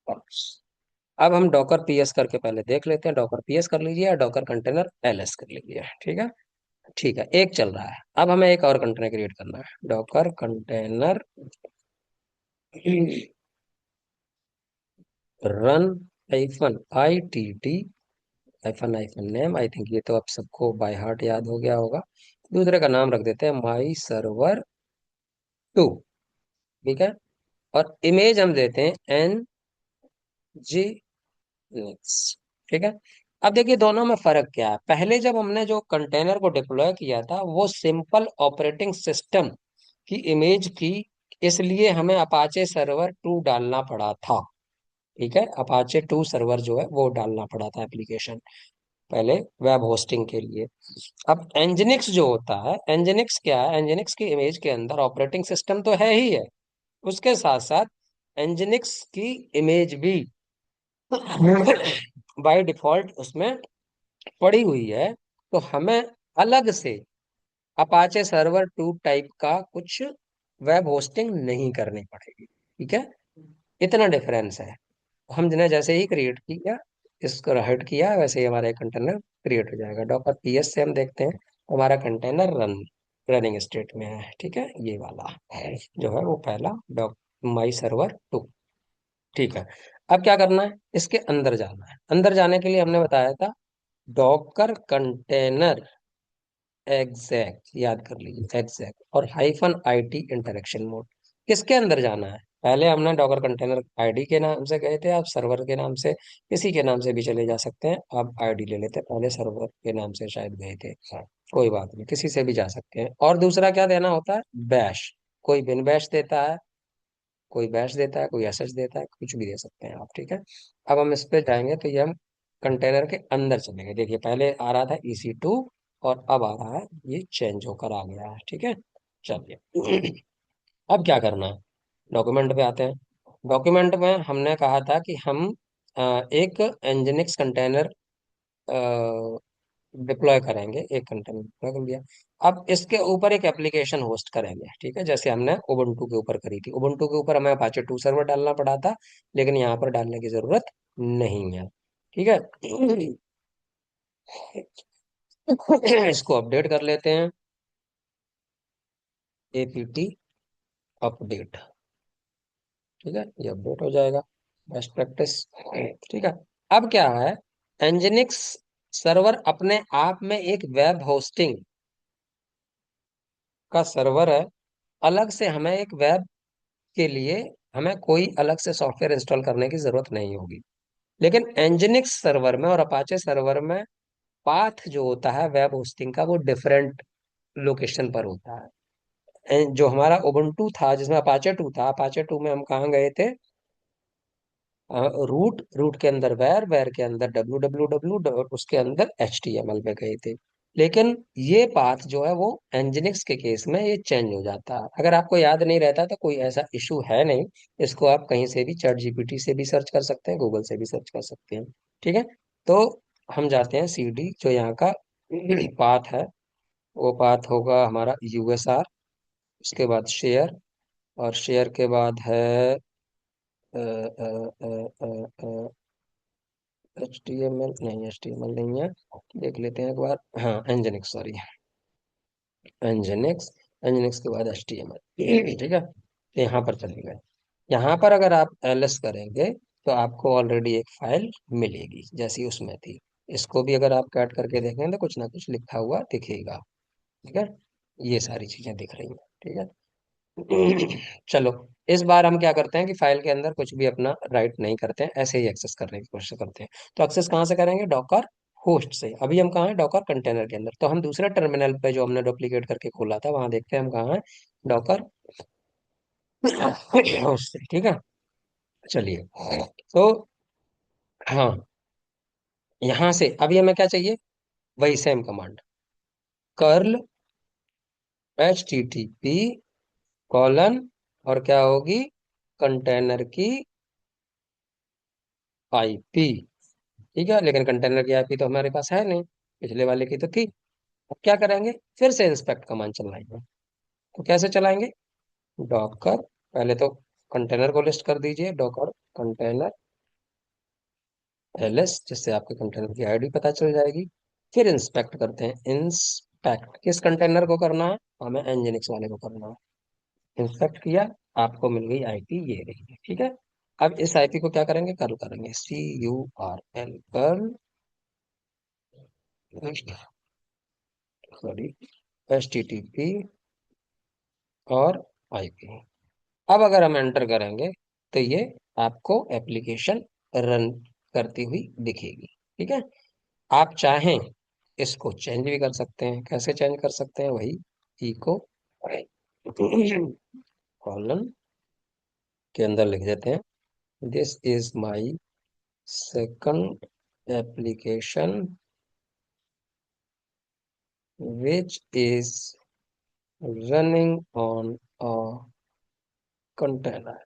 पर। अब हम डॉकर पीएस करके पहले देख लेते हैं, डॉकर पीएस कर लीजिए या डॉकर कंटेनर एलएस कर लीजिए। ठीक है। ठीक है, एक चल रहा है। अब हमें एक और कंटेनर क्रिएट करना है, Docker container run -ITT -name. I think ये तो आप सबको बाय हार्ट याद हो गया होगा। दूसरे का नाम रख देते हैं माई सर्वर 2। ठीक है। और इमेज हम देते हैं NG लिनक्स। ठीक है। अब देखिए दोनों में फर्क क्या है। पहले जब हमने जो कंटेनर को डिप्लॉय किया था वो सिंपल ऑपरेटिंग सिस्टम की इमेज थी, इसलिए हमें अपाचे सर्वर 2 डालना पड़ा था। ठीक है, अपाचे 2 सर्वर जो है वो डालना पड़ा था एप्लीकेशन पहले, वेब होस्टिंग के लिए। अब एनजिनिक्स जो होता है, एनजिनिक्स क्या है, एनजिनिक्स की इमेज के अंदर ऑपरेटिंग सिस्टम तो है ही है, उसके साथ साथ एनजिनिक्स की इमेज भी बाय डिफॉल्ट उसमें पड़ी हुई है। तो हमें अलग से अपाचे सर्वर 2 टाइप का कुछ वेब होस्टिंग नहीं करनी पड़ेगी। ठीक है, इतना डिफरेंस है। हमने जैसे ही क्रिएट किया, इसको हेड किया, वैसे ही हमारा एक कंटेनर क्रिएट हो जाएगा। डॉकर पीएस से हम देखते हैं हमारा कंटेनर रनिंग स्टेट में है। ठीक है, ये वाला है जो है वो पहला डॉक माई सर्वर 2। ठीक है। अब क्या करना है, इसके अंदर जाना है। अंदर जाने के लिए हमने बताया था डॉकर कंटेनर एग्जैक्ट, याद कर लीजिए एग्जैक्ट, और -IT इंटरेक्शन मोड। किसके अंदर जाना है, पहले हमने डॉकर कंटेनर आईडी के नाम से गए थे, आप सर्वर के नाम से किसी के नाम से भी चले जा सकते हैं। अब आईडी ले लेते हैं, पहले सर्वर के नाम से शायद गए थे। हाँ, कोई बात नहीं, किसी से भी जा सकते हैं। और दूसरा क्या देना होता है, बैश। कोई बिन बैश देता है, कोई बैश देता है, कोई एसएच देता है, कुछ भी दे सकते हैं आप। ठीक है। अब हम इस पे जाएंगे तो ये हम कंटेनर के अंदर चलेंगे। देखिए पहले आ रहा था EC2 और अब आ रहा है, ये चेंज होकर आ गया है। ठीक है। चलिए। अब क्या करना है, डॉक्यूमेंट पे आते हैं। डॉक्यूमेंट में हमने कहा था कि हम एक एनजिनिक्स कंटेनर डिप्लॉय करेंगे, एक कंटेनर डिप्लॉय कर लिया। अब इसके ऊपर एक एप्लीकेशन होस्ट करेंगे। ठीक है, जैसे हमने उबुंटू के ऊपर करी थी। उबुंटू के ऊपर हमें अपाचे 2 सर्वर डालना पड़ा था, लेकिन यहाँ पर डालने की जरूरत नहीं है। ठीक है। इसको अपडेट कर लेते हैं, APT अपडेट। ठीक है, ये अपडेट हो जाएगा, बेस्ट प्रैक्टिस। ठीक है। अब क्या है, एनजिनिक्स सर्वर अपने आप में एक वेब होस्टिंग का सर्वर है। अलग से हमें एक वेब के लिए हमें कोई अलग से सॉफ्टवेयर इंस्टॉल करने की जरूरत नहीं होगी। लेकिन एनजिनिक्स सर्वर में और अपाचे सर्वर में पाथ जो होता है वेब होस्टिंग का, वो डिफरेंट लोकेशन पर होता है। जो हमारा उबुंटू था जिसमें अपाचे 2 था, अपाचे 2 में हम कहाँ गए थे, रूट, रूट के अंदर वेर के अंदर www, और उसके अंदर HTML पे गए थे। लेकिन ये पाथ जो है वो एनजिनिक्स के केस में ये चेंज हो जाता है। अगर आपको याद नहीं रहता तो कोई ऐसा इशू है नहीं, इसको आप कहीं से भी, चैट जीपीटी से भी सर्च कर सकते हैं, गूगल से भी सर्च कर सकते हैं। ठीक है। तो हम जाते हैं CD, जो यहाँ का पाथ है, वो पाथ होगा हमारा USR, उसके बाद शेयर, और शेयर के बाद है HTML नहीं है, देख लेते हैं एक बार। हाँ, एनजिनिक्स, सॉरी, एनजिनिक्स। एनजिनिक्स के बाद HTML। ठीक है, तो यहाँ पर चले गए। यहाँ पर अगर आप एलएस करेंगे तो आपको ऑलरेडी एक फाइल मिलेगी जैसी उसमें थी। इसको भी अगर आप कैट करके देखेंगे तो कुछ ना कुछ लिखा हुआ दिखेगा। ठीक है, ये सारी चीजें दिख रही हैं। ठीक है। चलो, इस बार हम क्या करते हैं कि फाइल के अंदर कुछ भी अपना राइट नहीं करते हैं, ऐसे ही एक्सेस करने की कोशिश करते हैं। तो एक्सेस कहाँ से करेंगे, डॉकर होस्ट से। अभी हम कहाँ हैं, डॉकर कंटेनर के अंदर। तो हम दूसरे टर्मिनल पे जो हमने डुप्लीकेट करके खोला था वहां देखते हैं हम कहाँ हैं, डॉकर होस्ट से। ठीक है। चलिए। तो हाँ, यहाँ से अभी हमें क्या चाहिए, वही same command, curl HTTP colon, और क्या होगी, कंटेनर की आईपी। ठीक है, लेकिन कंटेनर की आईपी तो हमारे पास है नहीं, पिछले वाले की तो थी। अब क्या करेंगे, फिर से इंस्पेक्ट कमांड चलाएंगे। तो कैसे चलाएंगे, डॉकर, पहले तो कंटेनर को लिस्ट कर दीजिए, डॉकर कंटेनर एलएस, जिससे आपके कंटेनर की आईडी पता चल जाएगी। फिर इंस्पेक्ट करते हैं, इंस्पेक्ट किस कंटेनर को करना है, हमें एनजिनिक्स वाले को करना है। इंस्पेक्ट किया, आपको मिल गई आईपी, ये रही है। ठीक है, अब इस आईपी को क्या करेंगे, कर्ल करेंगे, CURL कर्ल, सॉरी, HTTP और आईपी। अब अगर हम एंटर करेंगे तो ये आपको एप्लीकेशन रन करती हुई दिखेगी। ठीक है, आप चाहें इसको चेंज भी कर सकते हैं, कैसे चेंज कर सकते हैं, वही इको कॉलन के अंदर लिख देते हैं, this is my second application which is running on a container.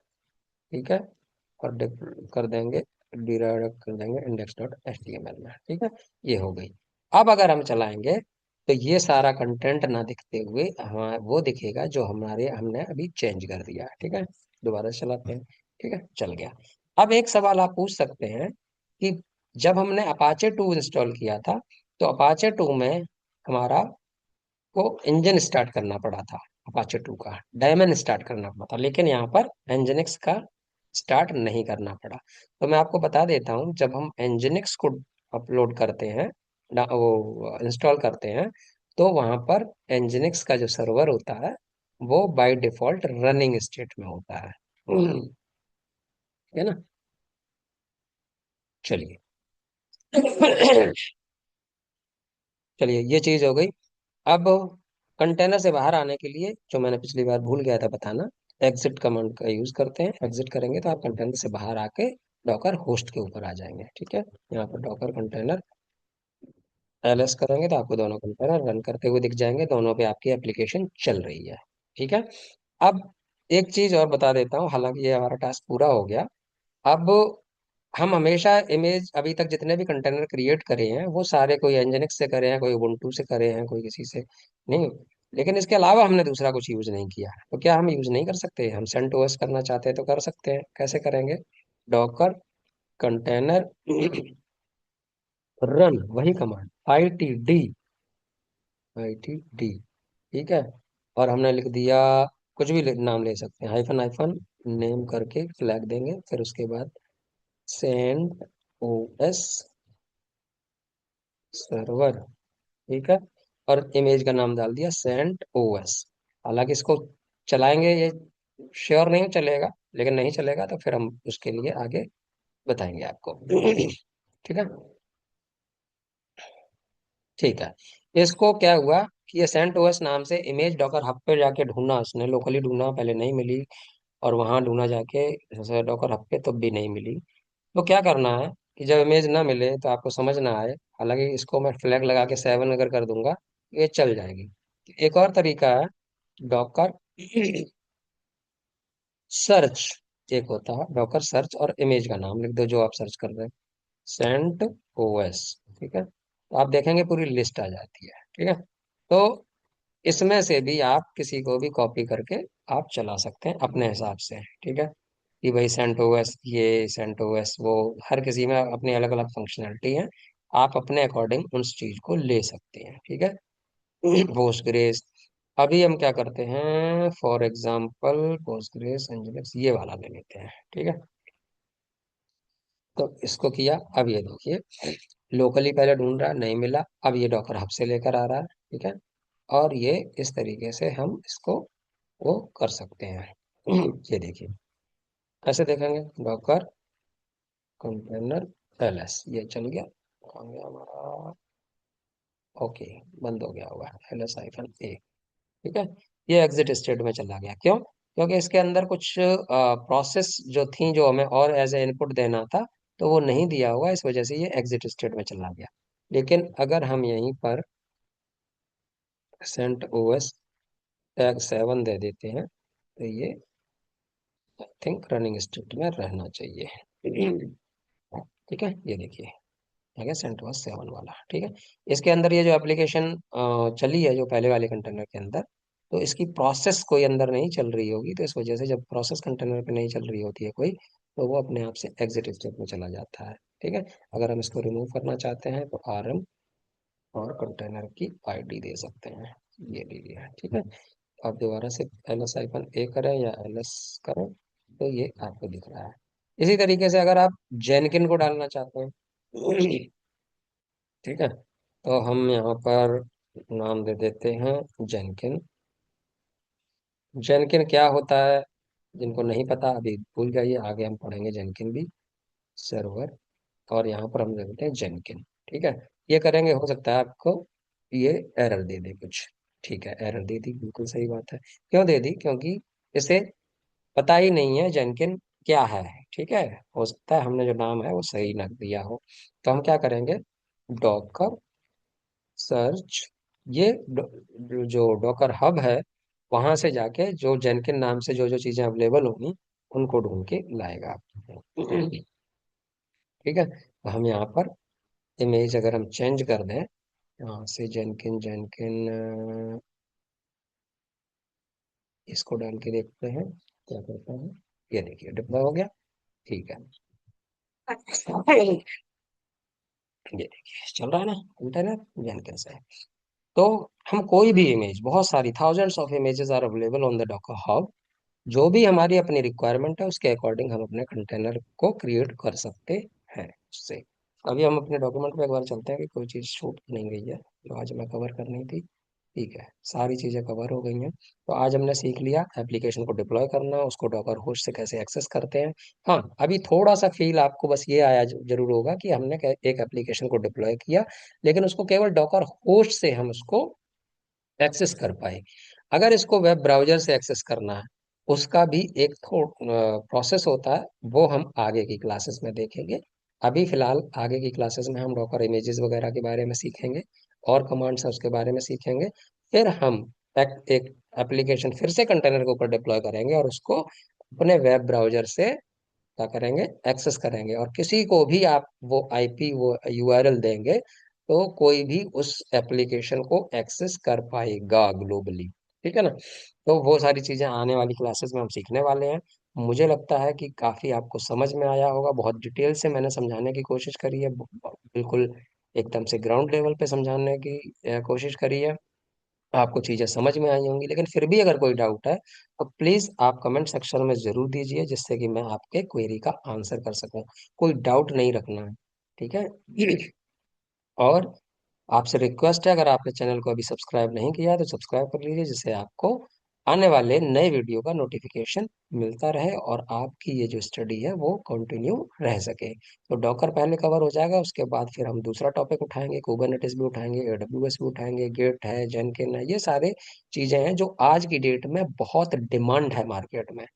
ठीक है, और कर देंगे, डिराइव कर देंगे index dot H T M L में। ठीक है, ये हो गई। अब अगर हम चलाएंगे तो ये सारा कंटेंट ना दिखते हुए हमारा वो दिखेगा जो हमारे हमने अभी चेंज कर दिया। ठीक है, दोबारा से चलाते हैं। ठीक है, चल गया। अब एक सवाल आप पूछ सकते हैं कि जब हमने अपाचे 2 इंस्टॉल किया था, तो अपाचे 2 में हमारा को इंजन स्टार्ट करना पड़ा था, अपाचे 2 का डायमन स्टार्ट करना पड़ा था, लेकिन यहाँ पर एनजिनिक्स का स्टार्ट नहीं करना पड़ा। तो मैं आपको बता देता हूँ, जब हम एनजिनिक्स को अपलोड करते हैं, वो इंस्टॉल करते हैं, तो वहां पर एनजिनिक्स का जो सर्वर होता है वो बाय डिफॉल्ट रनिंग स्टेट में होता है। है ना, चलिए। चलिए, ये चीज हो गई। अब कंटेनर से बाहर आने के लिए, जो मैंने पिछली बार भूल गया था बताना, एग्जिट कमांड का यूज करते हैं। एग्जिट करेंगे तो आप कंटेनर से बाहर आके डॉकर होस्ट के ऊपर आ जाएंगे। ठीक है, यहाँ पर डॉकर कंटेनर एलएस करेंगे तो आपको दोनों कंटेनर रन करते हुए दिख जाएंगे, दोनों पे आपकी एप्लीकेशन चल रही है। ठीक है, अब एक चीज और बता देता हूँ, हालांकि ये हमारा टास्क पूरा हो गया। अब हम हमेशा इमेज, अभी तक जितने भी कंटेनर क्रिएट करे हैं वो सारे कोई एनजिनिक्स से करे हैं, कोई उबुंटू से करे हैं, कोई किसी से नहीं, लेकिन इसके अलावा हमने दूसरा कुछ यूज नहीं किया है। तो क्या हम यूज नहीं कर सकते, हम सेंट ओएस करना चाहते हैं तो कर सकते हैं। कैसे करेंगे, डॉकर कंटेनर रन, वही कमांड आई टी डी। ठीक है, और हमने लिख दिया, कुछ भी नाम ले सकते हैं, हाइफन हाइफन नेम करके फ्लैग देंगे, फिर उसके बाद सेंट ओएस सर्वर। ठीक है, और इमेज का नाम डाल दिया सेंट ओएस। हालांकि इसको चलाएंगे, ये श्योर नहीं चलेगा, लेकिन नहीं चलेगा तो फिर हम उसके लिए आगे बताएंगे आपको। ठीक है, ठीक है। इसको क्या हुआ कि ये सेंट ओएस नाम से इमेज डॉकर हब पे जाके ढूंढा, उसने लोकली ढूंढा, पहले नहीं मिली, और वहां ढूंढा जाके जैसे डॉकर हब पे, तो भी नहीं मिली। तो क्या करना है कि जब इमेज ना मिले तो आपको समझ ना आए, हालांकि इसको मैं फ्लैग लगा के 7 अगर कर दूंगा, ये चल जाएगी। एक और तरीका है, डॉकर सर्च, एक होता है डॉकर सर्च, और इमेज का नाम लिख दो जो आप सर्च कर रहे हैं, सेंट ओएस। ठीक है, तो आप देखेंगे पूरी लिस्ट आ जाती है। ठीक है, तो इसमें से भी आप किसी को भी कॉपी करके आप चला सकते हैं अपने हिसाब से। ठीक है, कि भाई सेंटोस ये, सेंटोस वो, हर किसी में अपनी अलग अलग फंक्शनैलिटी है, आप अपने अकॉर्डिंग उस चीज को ले सकते हैं। ठीक है, पोस्टग्रेस, अभी हम क्या करते हैं, फॉर एग्जांपल पोस्टग्रेस एंजलिक्स ये वाला ले लेते हैं। ठीक है, तो इसको किया, अब ये देखिए, लोकली पहले ढूंढ रहा है, नहीं मिला, अब ये डॉकर हब से लेकर आ रहा है। ठीक है, और ये इस तरीके से हम इसको वो कर सकते हैं। ये देखिए, कैसे देखेंगे, डॉकर कंटेनर एलएस, ये चल गया, आ गया हमारा, ओके, बंद हो गया हुआ है एलएस हाइफन ए। ठीक है, ये एग्जिट स्टेट में चला गया, क्यों, क्योंकि इसके अंदर कुछ प्रोसेस जो थी जो हमें और एज ए इनपुट देना था, तो वो नहीं दिया हुआ, इस वजह से ये एग्जिट स्टेट में चला गया। लेकिन अगर हम यहीं पर सेंट ओएस टैग 7 दे देते हैं, तो ये आई थिंक रनिंग स्टेट में रहना चाहिए। ठीक है, ये देखिए आ गया सेंटोस 7 वाला। ठीक है, इसके अंदर ये जो एप्लीकेशन चली है जो पहले वाले कंटेनर के अंदर, तो इसकी प्रोसेस कोई अंदर नहीं चल रही होगी, तो इस वजह से जब प्रोसेस कंटेनर पे नहीं चल रही होती है कोई, तो वो अपने आप से एग्जिट स्टेट में चला जाता है। ठीक है, अगर हम इसको रिमूव करना चाहते हैं तो RM और कंटेनर की ID दे सकते हैं, ये लीजिए। ठीक है, आप दोबारा से LS-A करें या LS करें, तो ये आपको दिख रहा है। इसी तरीके से अगर आप जेनकिन को डालना चाहते हैं, ठीक है, तो हम यहाँ पर नाम दे देते हैं जेनकिन। जेनकिन क्या होता है, जिनको नहीं पता अभी भूल जाइए, आगे हम पढ़ेंगे जेनकिन भी, सर्वर, और यहाँ पर हम दे देते हैं जेनकिन। ठीक है, ये करेंगे, हो सकता है आपको ये एरर दे दे कुछ। ठीक है, एरर दे दी, बिल्कुल सही बात है। क्यों दे दी? क्योंकि इसे पता ही नहीं है जेनकिन क्या है। ठीक है, हो सकता है हमने जो नाम है वो सही ना दिया हो। तो हम क्या करेंगे, डॉकर सर्च, ये जो डॉकर हब है, वहां से जाके जो जेनकिन नाम से जो जो चीजें अवेलेबल होंगी उनको ढूंढ के लाएगा आपको। ठीक है, तो हम यहाँ पर इमेज अगर हम चेंज कर दें, यहाँ से जेनकिन जेनकिन इसको डाल के देखते हैं क्या करता है। ये देखिए डिप्लॉय हो गया। ठीक है, ये देखिए चल रहा है ना इंटरनेट जेनकिन से। तो हम कोई भी इमेज, बहुत सारी thousands of images are available on the Docker Hub, जो भी हमारी अपनी रिक्वायरमेंट है उसके अकॉर्डिंग हम अपने कंटेनर को क्रिएट कर सकते हैं उससे। अभी हम अपने डॉक्यूमेंट पे एक बार चलते हैं कि कोई चीज़ छूट नहीं गई है जो आज हमें कवर करनी थी। ठीक है, सारी चीज़ें कवर हो गई हैं। तो आज हमने सीख लिया एप्लीकेशन को डिप्लॉय करना, उसको डॉकर होस्ट से कैसे एक्सेस करते हैं। हाँ, अभी थोड़ा सा फील आपको बस ये आया जरूर होगा कि हमने एक एप्लीकेशन को डिप्लॉय किया, लेकिन उसको केवल डॉकर होस्ट से हम उसको एक्सेस कर पाए। अगर इसको वेब ब्राउजर से एक्सेस करना है, उसका भी एक प्रोसेस होता है, वो हम आगे की क्लासेस में देखेंगे। अभी फिलहाल आगे की क्लासेस में हम डॉकर इमेजेस वगैरह के बारे में सीखेंगे, और कमांड्स है उसके बारे में सीखेंगे। फिर हम एक एप्लीकेशन फिर से कंटेनर के ऊपर डिप्लॉय करेंगे और उसको अपने वेब ब्राउजर से क्या करेंगे, एक्सेस करेंगे। और किसी को भी आप वो IP, वो URL देंगे, तो कोई भी उस एप्लीकेशन को एक्सेस कर पाएगा ग्लोबली। ठीक है ना, तो वो सारी चीजें आने वाली क्लासेस में हम सीखने वाले हैं। मुझे लगता है कि काफी आपको समझ में आया होगा, बहुत डिटेल से मैंने समझाने की कोशिश करी है, बिल्कुल एकदम से ग्राउंड लेवल पे समझाने की कोशिश करी है। आपको चीजें समझ में आई होंगी, लेकिन फिर भी अगर कोई डाउट है तो प्लीज आप कमेंट सेक्शन में जरूर दीजिए, जिससे कि मैं आपके क्वेरी का आंसर कर सकूं। कोई डाउट नहीं रखना है, ठीक है। और आपसे रिक्वेस्ट है, अगर आपने चैनल को अभी सब्सक्राइब नहीं किया है तो सब्सक्राइब कर लीजिए, जिससे आपको आने वाले नए वीडियो का नोटिफिकेशन मिलता रहे और आपकी ये जो स्टडी है वो कंटिन्यू रह सके। तो डॉकर पहले कवर हो जाएगा, उसके बाद फिर हम दूसरा टॉपिक उठाएंगे, कुबरनेटिस भी उठाएंगे, AWS भी उठाएंगे, गेट है, जेनकिन है, ये सारे चीजें हैं जो आज की डेट में बहुत डिमांड है मार्केट में।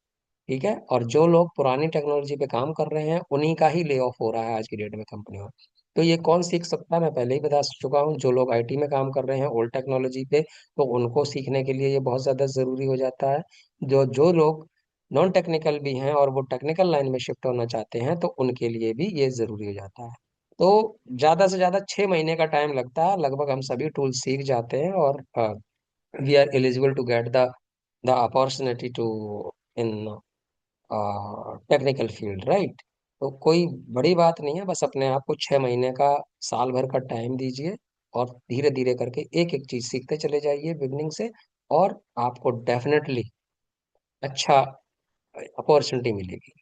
ठीक है, और जो लोग पुरानी टेक्नोलॉजी पे काम कर रहे हैं उन्हीं का ही ले ऑफ हो रहा है आज की डेट में कंपनियों में। तो ये कौन सीख सकता है, मैं पहले ही बता चुका हूँ, जो लोग IT में काम कर रहे हैं ओल्ड टेक्नोलॉजी पे, तो उनको सीखने के लिए ये बहुत ज्यादा जरूरी हो जाता है। जो जो लोग नॉन टेक्निकल भी हैं और वो टेक्निकल लाइन में शिफ्ट होना चाहते हैं, तो उनके लिए भी ये जरूरी हो जाता है। तो ज्यादा से ज्यादा 6 महीने का टाइम लगता है, लगभग हम सभी टूल सीख जाते हैं, और we are eligible to get the opportunity to in technical field, right. तो कोई बड़ी बात नहीं है, बस अपने आप को 6 महीने का, साल भर का टाइम दीजिए, और धीरे धीरे करके एक एक चीज सीखते चले जाइए बिगनिंग से, और आपको डेफिनेटली अच्छा अपॉर्चुनिटी मिलेगी।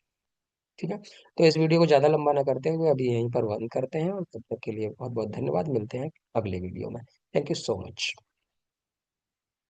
ठीक है, तो इस वीडियो को ज्यादा लंबा ना करते हुए अभी यहीं पर बंद करते हैं, और तब तक के लिए बहुत बहुत धन्यवाद, मिलते हैं अगले वीडियो में। Thank you so much.